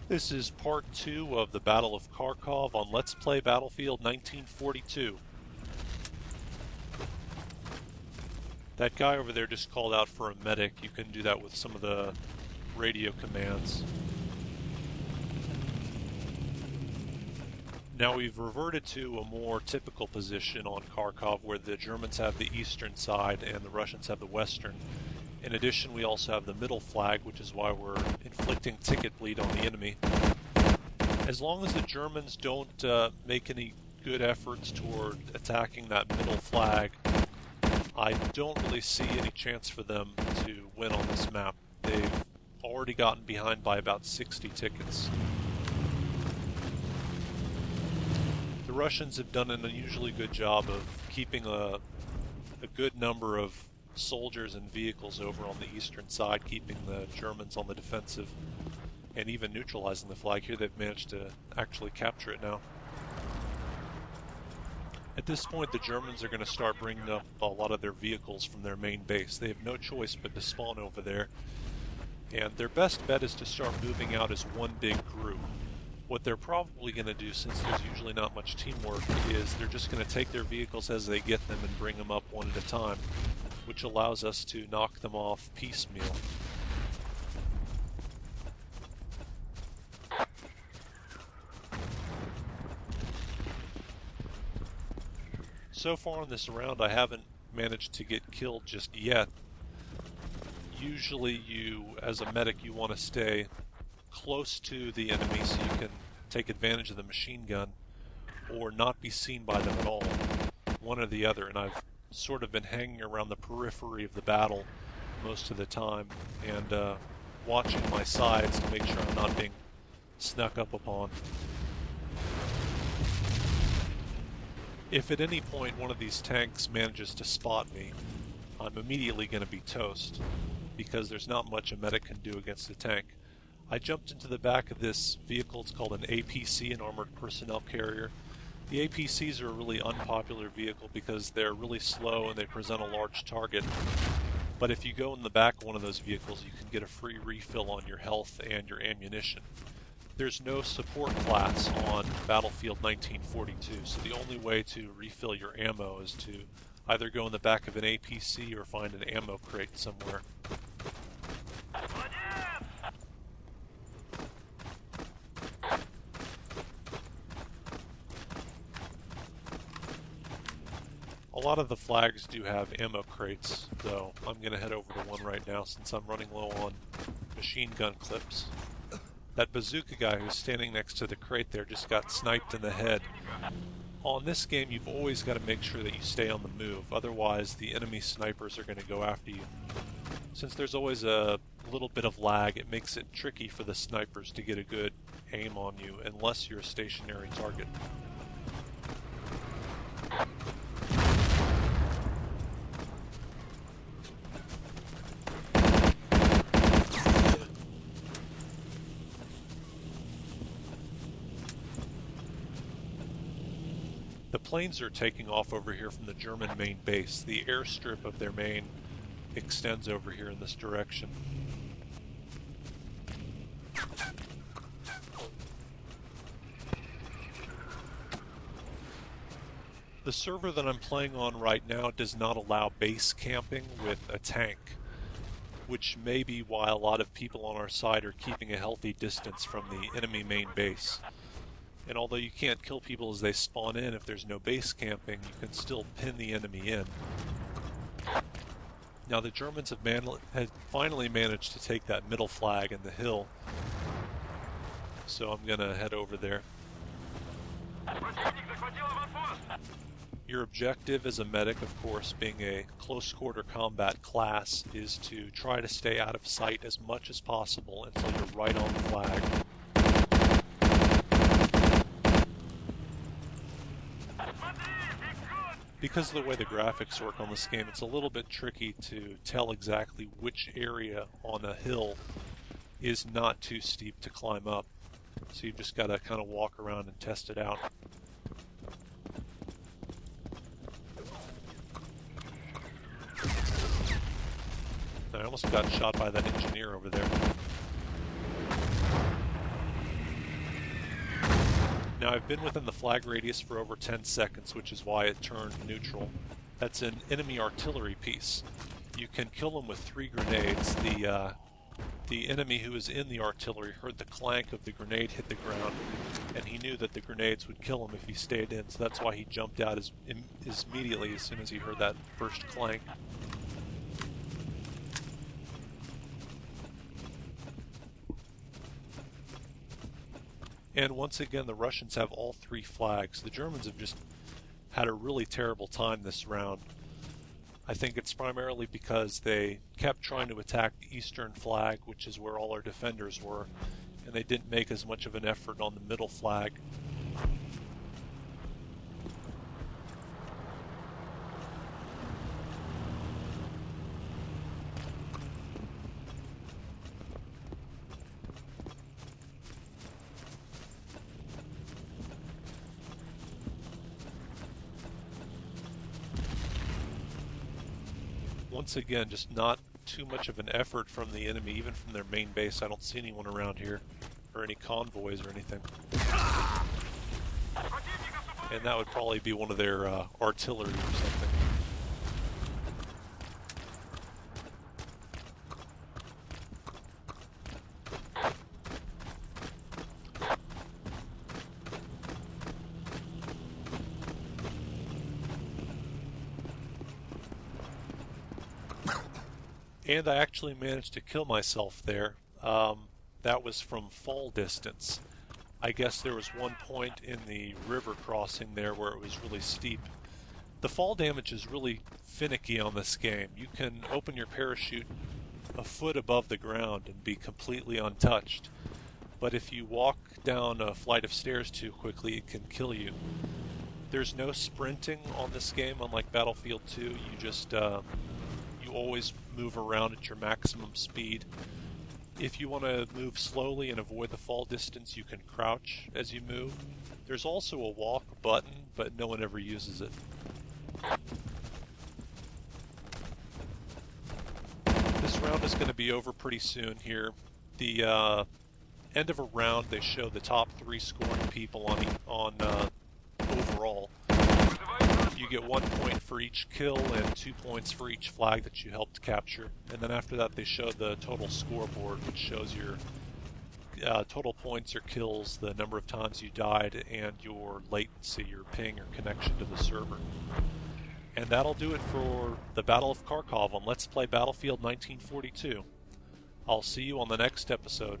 This is part 2 of the Battle of Kharkov on Let's Play Battlefield 1942. That guy over there just called out for a medic. You can do that with some of the radio commands. Now we've reverted to a more typical position on Kharkov where the Germans have the eastern side and the Russians have the western. In addition, we also have the middle flag, which is why we're inflicting ticket bleed on the enemy. As long as the Germans don't make any good efforts toward attacking that middle flag, I don't really see any chance for them to win on this map. They've already gotten behind by about 60 tickets. The Russians have done an unusually good job of keeping a good number of soldiers and vehicles over on the eastern side, keeping the Germans on the defensive and even neutralizing the flag. Here they've managed to actually capture it now. At this point, the Germans are going to start bringing up a lot of their vehicles from their main base. They have no choice but to spawn over there, and their best bet is to start moving out as one big group. What they're probably going to do, since there's usually not much teamwork, is they're just going to take their vehicles as they get them and bring them up one at a time, which allows us to knock them off piecemeal. So far in this round, I haven't managed to get killed just yet. Usually you, as a medic, you want to stay close to the enemy so you can take advantage of the machine gun or not be seen by them at all, one or the other, and I've sort of been hanging around the periphery of the battle most of the time and watching my sides to make sure I'm not being snuck up upon. If at any point one of these tanks manages to spot me, I'm immediately going to be toast, because there's not much a medic can do against a tank. I jumped into the back of this vehicle. It's called an APC, an Armored Personnel Carrier. The APCs are a really unpopular vehicle because they're really slow and they present a large target. But if you go in the back of one of those vehicles, you can get a free refill on your health and your ammunition. There's no support class on Battlefield 1942, so the only way to refill your ammo is to either go in the back of an APC or find an ammo crate somewhere. A lot of the flags do have ammo crates, though I'm going to head over to one right now since I'm running low on machine gun clips. That bazooka guy who's standing next to the crate there just got sniped in the head. On this game, you've always got to make sure that you stay on the move, otherwise the enemy snipers are going to go after you. Since there's always a little bit of lag, it makes it tricky for the snipers to get a good aim on you unless you're a stationary target. The planes are taking off over here from the German main base. The airstrip of their main extends over here in this direction. The server that I'm playing on right now does not allow base camping with a tank, which may be why a lot of people on our side are keeping a healthy distance from the enemy main base. And although you can't kill people as they spawn in if there's no base camping, you can still pin the enemy in. Now the Germans have finally managed to take that middle flag in the hill, so I'm going to head over there. Your objective as a medic, of course, being a close quarter combat class, is to try to stay out of sight as much as possible until you're right on the flag. Because of the way the graphics work on this game, it's a little bit tricky to tell exactly which area on a hill is not too steep to climb up. So you've just got to kind of walk around and test it out. I almost got shot by that engineer over there. Now I've been within the flag radius for over 10 seconds, which is why it turned neutral. That's an enemy artillery piece. You can kill them with 3 grenades. The enemy who was in the artillery heard the clank of the grenade hit the ground, and he knew that the grenades would kill him if he stayed in, so that's why he jumped out as immediately as soon as he heard that first clank. And once again, the Russians have all 3 flags. The Germans have just had a really terrible time this round. I think it's primarily because they kept trying to attack the eastern flag, which is where all our defenders were, and they didn't make as much of an effort on the middle flag. Once again, just not too much of an effort from the enemy, even from their main base. I don't see anyone around here, or any convoys or anything. And that would probably be one of their artillery or something. And I actually managed to kill myself there. That was from fall distance. I guess there was one point in the river crossing there where it was really steep. The fall damage is really finicky on this game. You can open your parachute a foot above the ground and be completely untouched. But if you walk down a flight of stairs too quickly, it can kill you. There's no sprinting on this game, unlike Battlefield 2. You just you always move around at your maximum speed. If you want to move slowly and avoid the fall distance, you can crouch as you move. There's also a walk button, but no one ever uses it. This round is going to be over pretty soon here. The end of a round, they show the top 3 scoring people on overall. You get 1 point for each kill and 2 points for each flag that you helped capture. And then after that, they show the total scoreboard, which shows your total points or kills, the number of times you died, and your latency, your ping or connection to the server. And that'll do it for the Battle of Kharkov on Let's Play Battlefield 1942. I'll see you on the next episode.